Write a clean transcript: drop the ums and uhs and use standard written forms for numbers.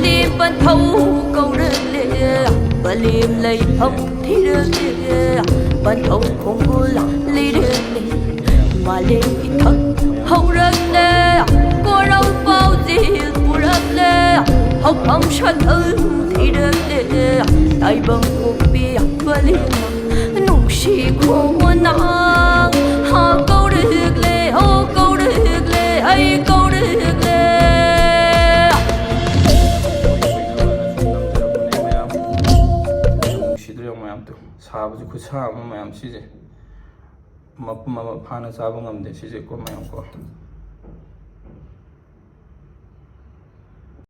liêm ban thâu câu đơn lệ và liêm lấy phong thì đơn lệ ban thâu không có lấy đơn lệ mà lệ thật hậu đơn lệ cô đâu bao gì cô đơn lệ học phong sân ơn thì đơn lệ tay bằng một bia và liêm nung xì khô nắng họ câu được lệ ô câu được lệ ấy câu được lệ 사아버지 그 사암은 마음 시제 엄마 뿜마 파는 사봉 없는데 시제 꼬마야 꼬